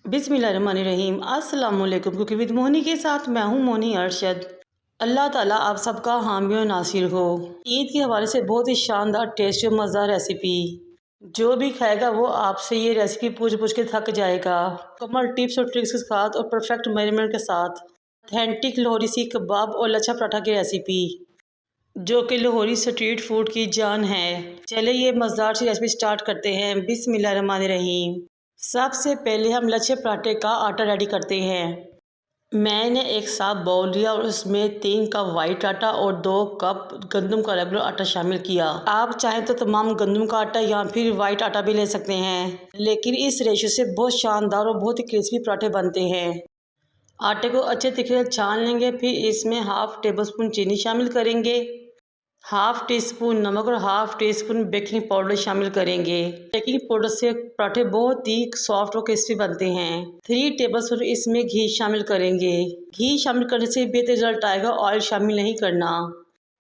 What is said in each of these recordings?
बिस्मिल्लाहिर्रहमानिर्रहीम। अस्सलाम वालेकुम। कुकिंग विद मोहनी के साथ मैं हूँ मोहनी अरशद। अल्लाह ताला आप सबका हामी और नासिर हो। ईद के हवाले से बहुत ही शानदार टेस्टी और मज़ेदार रेसिपी, जो भी खाएगा वो आपसे ये रेसिपी पूछ पूछ के थक जाएगा। कमर टिप्स और ट्रिक्स के साथ और परफेक्ट मेजरमेंट के साथ ऑथेंटिक लाहौरी सीख कबाब और लच्छा पराठा की रेसिपी, जो कि लाहौरी स्ट्रीट फूड की जान है। चले ये मज़ेदार सी रेसिपी स्टार्ट करते हैं। बिस्मिल्लाहिर्रहमानिर्रहीम। सबसे पहले हम लच्छे पराठे का आटा रेडी करते हैं। मैंने एक साफ बाउल लिया और उसमें 3 कप वाइट आटा और 2 कप गंदम का रेगुलर आटा शामिल किया। आप चाहें तो तमाम गंदम का आटा या फिर वाइट आटा भी ले सकते हैं, लेकिन इस रेशो से बहुत शानदार और बहुत ही क्रिस्पी पराठे बनते हैं। आटे को अच्छे तरीके से छान लेंगे। फिर इसमें हाफ टेबल स्पून चीनी शामिल करेंगे, हाफ टी स्पून नमक और half tea spoon baking powder शामिल करेंगे। बेकिंग पाउडर से पराठे बहुत ही सॉफ्ट और क्रिस्पी बनते हैं। 3 टेबलस्पून इसमें घी शामिल करेंगे। घी शामिल करने से बेहतर रिजल्ट आएगा, ऑयल शामिल नहीं करना।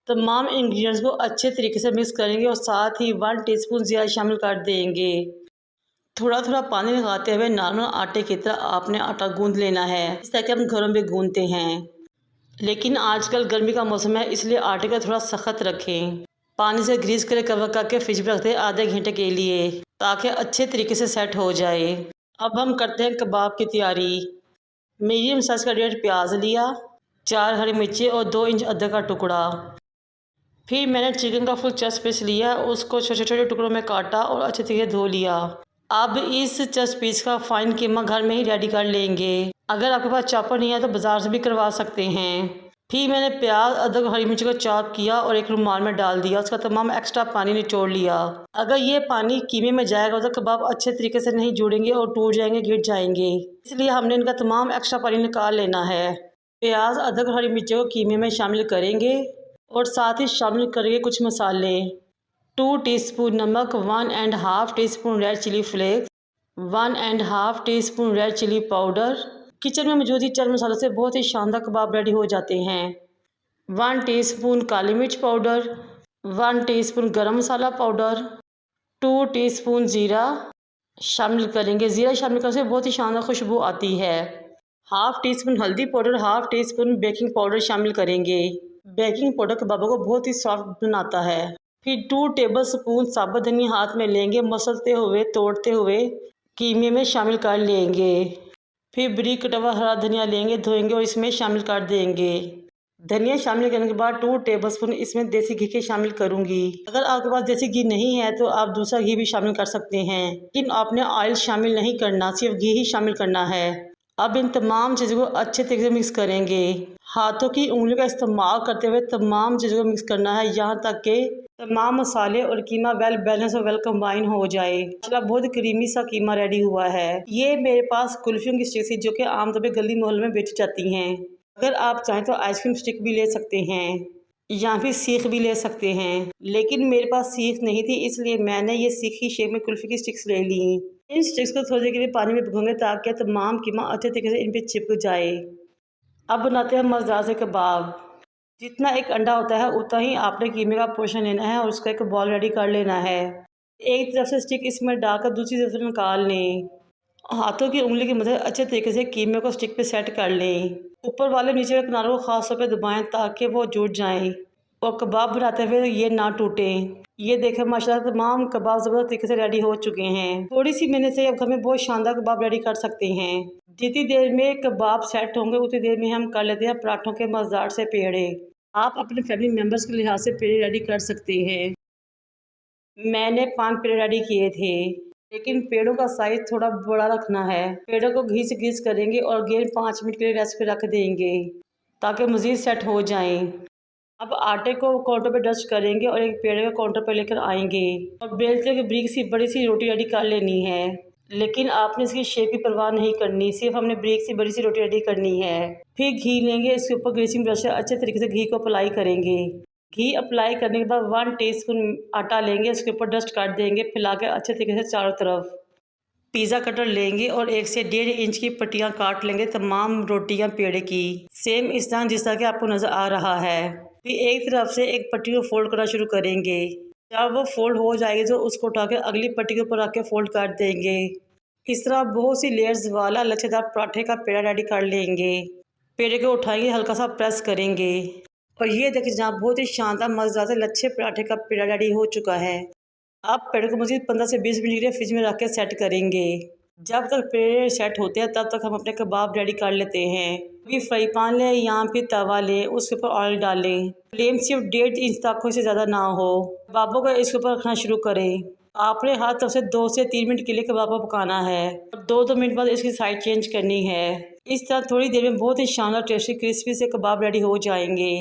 तमाम इंग्रेडिएंट्स को अच्छे तरीके से मिक्स करेंगे और साथ ही 1 टीस्पून जीरा शामिल कर देंगे। थोड़ा थोड़ा पानी लगाते हुए नॉर्मल आटे की तरह आपने आटा गूंद लेना है, इस तरह के हम घरों में गूंदते हैं। लेकिन आजकल गर्मी का मौसम है, इसलिए आटे को थोड़ा सख्त रखें। पानी से ग्रीस करके कवर करके फ्रिज में रख दें आधे घंटे के लिए, ताकि अच्छे तरीके से सेट हो जाए। अब हम करते हैं कबाब की तैयारी। मीडियम साइज का 1.5 प्याज लिया, 4 हरी मिर्ची और 2 इंच अदरक का टुकड़ा। फिर मैंने चिकन का फुल चेस्ट पीस लिया, उसको छोटे छोटे टुकड़ों में काटा और अच्छे तरीके से धो लिया। अब इस चेस्ट पीस का फाइन कीमा घर में ही रेडी कर लेंगे। अगर आपके पास चॉपर नहीं है तो बाजार से भी करवा सकते हैं। फिर मैंने प्याज अदरक हरी मिर्च को चॉप किया और एक रुमाल में डाल दिया। उसका तमाम एक्स्ट्रा पानी निचोड़ लिया। अगर ये पानी कीमे में जाएगा तो कबाब अच्छे तरीके से नहीं जुड़ेंगे और टूट जाएंगे, गिर जाएंगे, इसलिए हमने इनका तमाम एक्स्ट्रा पानी निकाल लेना है। प्याज अदरक हरी मिर्च को कीमे में शामिल करेंगे और साथ ही शामिल करेंगे कुछ मसाले। 2 टीस्पून नमक, 1.5 teaspoon red chilli flakes, 1.5 teaspoon red chilli powder. Kitchen में मौजूद ही चंद मसालों से बहुत ही शानदार कबाब रेडी हो जाते हैं। 1 टीस्पून काली मिर्च पाउडर, 1 टीस्पून गरम मसाला पाउडर, 2 टीस्पून ज़ीरा शामिल करेंगे। ज़ीरा शामिल करने से बहुत ही शानदार खुशबू आती है। हाफ टी स्पून हल्दी powder, half tea spoon baking powder शामिल करेंगे। बेकिंग पाउडर कबाबों को बहुत ही सॉफ्ट बनाता है। फिर 2 टेबल स्पून साबुत धनिया हाथ में लेंगे, मसलते हुए तोड़ते हुए कीमे में शामिल कर लेंगे। फिर बारीक कटा हुआ हरा धनिया लेंगे, धोएंगे और इसमें शामिल कर देंगे। धनिया शामिल करने के बाद 2 टेबलस्पून इसमें देसी घी के शामिल करूंगी। अगर आपके पास देसी घी नहीं है तो आप दूसरा घी भी शामिल कर सकते हैं, लेकिन आपने ऑयल शामिल नहीं करना, सिर्फ घी ही शामिल करना है। अब इन तमाम चीज़ों को अच्छे तरीके से मिक्स करेंगे। हाथों की उंगलियों का इस्तेमाल करते हुए तमाम चीज़ों को मिक्स करना है, यहाँ तक कि तमाम मसाले और कीमा वेल बैलेंस और वेल कंबाइन हो जाए। माशाल्लाह बहुत क्रीमी सा कीमा रेडी हुआ है। ये मेरे पास कुल्फियों की स्टिक थी, जो कि आमतौर पर गली मोहल्ले में बेची जाती हैं। अगर आप चाहें तो आइसक्रीम स्टिक भी ले सकते हैं या फिर सीख भी ले सकते हैं, लेकिन मेरे पास सीख नहीं थी, इसलिए मैंने ये सीख की शेप में कुल्फी की स्टिक्स ले ली। इन स्टिक्स को थोड़ी देर के लिए पानी में भिगोंगे ताकि तमाम कीमा अच्छे तरीके से इन पर चिपक जाए। अब बनाते हैं मज़ेदार से कबाब। जितना एक अंडा होता है उतना ही आपने कीमे का पोर्शन लेना है और उसका एक बॉल रेडी कर लेना है। एक तरफ से स्टिक इसमें डालकर दूसरी तरफ से निकाल लें। हाथों की उंगली की मदद अच्छे तरीके से कीमे को स्टिक पे सेट कर लें। ऊपर वाले नीचे वाले किनारों को खास तौर पे दबाएं ताकि वो जुड़ जाएं और कबाब बनाते हुए ये ना टूटें। ये देखें माशाल्लाह तमाम कबाब ज़बरदस्त तरीके से रेडी हो चुके हैं। थोड़ी सी मेहनत से अब घर में बहुत शानदार कबाब रेडी कर सकते हैं। जितनी देर में कबाब सेट होंगे उतनी देर में हम कर लेते हैं पराठों के मज़ेदार से पेड़े। आप अपने फैमिली मेम्बर्स के लिहाज से पेड़े रेडी कर सकते हैं। मैंने 5 पेड़े रेडी किए थे, लेकिन पेड़ों का साइज थोड़ा बड़ा रखना है। पेड़ों को घी से ग्रीस करेंगे और गेंद 5 मिनट के लिए रेस्ट पे रख देंगे ताकि मज़ीद सेट हो जाएं। अब आटे को काउंटर पे डस्ट करेंगे और एक पेड़े को काउंटर पर लेकर आएंगे और बेलते हुए ब्रिक सी बड़ी सी रोटी रेडी कर लेनी है, लेकिन आपने इसकी शेप की परवाह नहीं करनी, सिर्फ हमने ब्रिक सी बड़ी सी रोटी रेडी करनी है। फिर घी लेंगे, इसके ऊपर ग्रीसिंग ब्रश से अच्छे तरीके से घी को अप्लाई करेंगे। घी अप्लाई करने के बाद 1 टीस्पून आटा लेंगे, उसके ऊपर डस्ट कर देंगे, फैला के अच्छे तरीके से चारों तरफ। पिज़्ज़ा कटर लेंगे और 1 से 1.5 इंच की पट्टियाँ काट लेंगे तमाम रोटियाँ पेड़े की, सेम इस तरह जिस तरह कि आपको नज़र आ रहा है। फिर एक तरफ से एक पट्टी को फोल्ड करना शुरू करेंगे। जब वो फोल्ड हो जाएगी तो उसको उठा के अगली पट्टी के ऊपर रख के फोल्ड कर देंगे। इस तरह बहुत सी लेयर्स वाला लच्छेदार पराठे का पेड़ा रेडी कर लेंगे। पेड़े को उठाएंगे, हल्का सा प्रेस करेंगे और ये देखिए जहाँ बहुत ही शानदार मज़ेदार से लच्छे पराठे का पेड़ा रेडी हो चुका है। आप पेड़े को मज़ीद 15 से 20 मिनट के लिए फ्रिज में रख के सेट करेंगे। जब तक पेड़े सेट होते हैं तब तक हम अपने कबाब रेडी कर लेते हैं। अभी फ्राई पैन लें या फिर तवा लें, उसके ऊपर ऑयल डालें। फ्लेम सिर्फ 1.5 इंच तक हो, इससे ज़्यादा ना हो। कबाबों को इसके ऊपर रखना शुरू करें। आपने हर तरफ से 2 से 3 मिनट के लिए कबाब को पकाना है और 2-2 मिनट बाद इसकी साइड चेंज करनी है। इस तरह थोड़ी देर में बहुत ही शानदार टेस्टी क्रिस्पी से कबाब रेडी हो जाएंगे।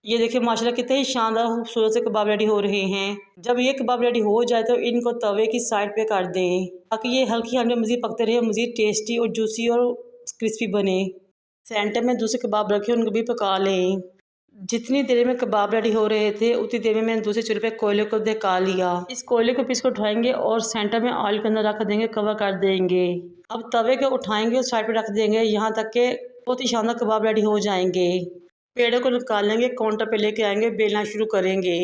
ये देखिए माशाल्लाह कितने ही शानदार खूबसूरत से कबाब रेडी हो रहे हैं। जब ये कबाब रेडी हो जाए तो इनको तवे की साइड पे कर दें ताकि ये हल्की हल्की मज़ीद पकते रहे, मज़ीद टेस्टी और जूसी और क्रिस्पी बने। सेंटर में दूसरे कबाब रखे, उनको भी पका लें। जितनी देर में कबाब रेडी हो रहे थे उतनी देर में मैंने दूसरे चूल्हे पे कोयले को दिखा लिया। इस कोयले को पीस को उठाएंगे और सेंटर में ऑयल के अंदर रख देंगे, कवर कर देंगे। अब तवे को उठाएंगे और साइड पे रख देंगे, यहाँ तक के बहुत ही शानदार कबाब रेडी हो जाएंगे। पेड़ों को निकालेंगे, काउंटर पे लेके आएंगे, बेलना शुरू करेंगे।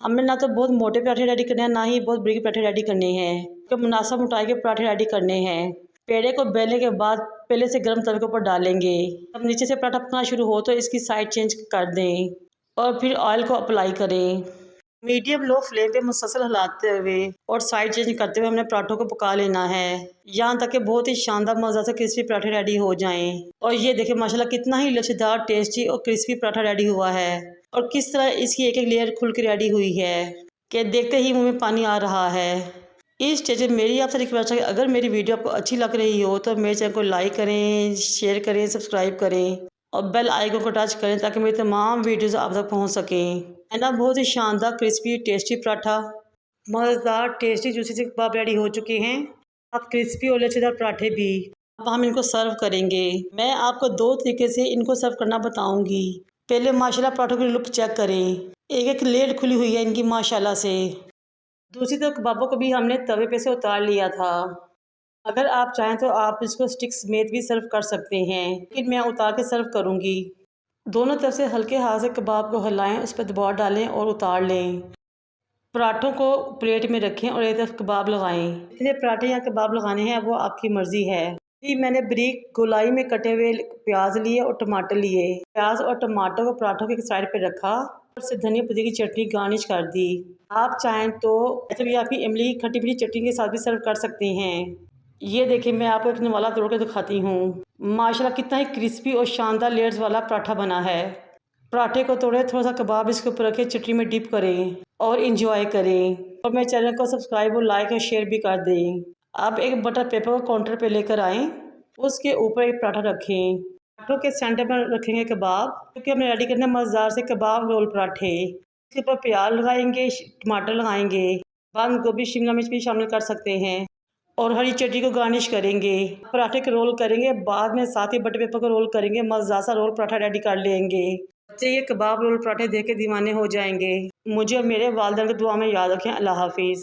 हमें ना तो बहुत मोटे पराठे रेडी करने हैं, ना ही बहुत बड़ी पराठे रेडी करने हैं, तो मुनासिब मोटाई के पराठे रेडी करने हैं। पेड़े को बेलने के बाद पहले से गर्म तवे के ऊपर डालेंगे। जब नीचे से पराठा पकना शुरू हो तो इसकी साइड चेंज कर दें और फिर ऑयल को अप्लाई करें। मीडियम लो फ्लेम पे मुसलसल हिलाते हुए और साइड चेंज करते हुए हमने पराठों को पका लेना है, यहाँ तक कि बहुत ही शानदार मज़े से क्रिस्पी पराठे रेडी हो जाएं। और ये देखिए माशाल्लाह कितना ही लच्छेदार, टेस्टी और क्रिस्पी पराठा रेडी हुआ है और किस तरह इसकी एक एक लेयर खुल के रेडी हुई है कि देखते ही मुँह में पानी आ रहा है। इस स्टेज में मेरी आपसे रिक्वेस्ट है कि अगर मेरी वीडियो आपको अच्छी लग रही हो तो मेरे चैनल को लाइक करें, शेयर करें, सब्सक्राइब करें और बेल आइकन को टच करें ताकि मेरी तमाम वीडियोस आप तक पहुंच सकें। है ना, बहुत ही शानदार क्रिस्पी टेस्टी पराठा, मज़ेदार टेस्टी जूसी से कबाब रेडी हो चुके हैं। अब क्रिस्पी और लच्छेदार पराठे भी। अब हम इनको सर्व करेंगे। मैं आपको 2 तरीके से इनको सर्व करना बताऊँगी। पहले माशाल्लाह पराठों की लुक चेक करें, एक एक लेयर खुली हुई है इनकी माशाल्लाह से। दूसरी तरफ कबाबों को भी हमने तवे पे से उतार लिया था। अगर आप चाहें तो आप इसको स्टिक समेत भी सर्व कर सकते हैं, लेकिन मैं उतार के सर्व करूंगी। दोनों तरफ से हल्के हाथ से कबाब को हिलाएं, उस पर दबाव डालें और उतार लें। पराठों को प्लेट में रखें और एक तरफ कबाब लगाएं। इतने पराठे या कबाब लगाने हैं वो आपकी मर्ज़ी है। मैंने बारीक गोलाई में कटे हुए प्याज लिए और टमाटर लिए। प्याज और टमाटर को पराठों के साइड पे रखा और से धनिया पुदीने की चटनी गार्निश कर दी। आप चाहें तो या फिर इमली की खट्टी मीठी चटनी के साथ भी सर्व कर सकते हैं। ये देखिए मैं आपको एक वाला तोड़ के दिखाती हूँ। माशाल्लाह कितना ही क्रिस्पी और शानदार लेयर्स वाला पराठा बना है। पराठे को तोड़े, थोड़ा सा कबाब इसके ऊपर रखे, चटनी में डिप करें और इंजॉय करें। और मेरे चैनल को सब्सक्राइब और लाइक और शेयर भी कर दें। अब एक बटर पेपर को काउंटर पे लेकर आएँ, उसके ऊपर एक पराठा रखें। पराठों के सेंटर पर रखेंगे कबाब, क्योंकि हमने रेडी करना मज़ेदार से कबाब रोल पराठे। इसके ऊपर प्याज लगाएंगे, टमाटर लगाएंगे, बंद गोभी शिमला मिर्च भी शामिल कर सकते हैं और हरी चटनी को गार्निश करेंगे। पराठे के रोल करेंगे, बाद में साथ ही बटर पेपर को रोल करेंगे, मज़ेदार सा रोल पराठा रेडी कर लेंगे। बच्चे ये कबाब रोल पराठे देख के दीवाने हो जाएंगे। मुझे और मेरे वालिदैन को दुआ में याद रखें। अल्लाह हाफिज़।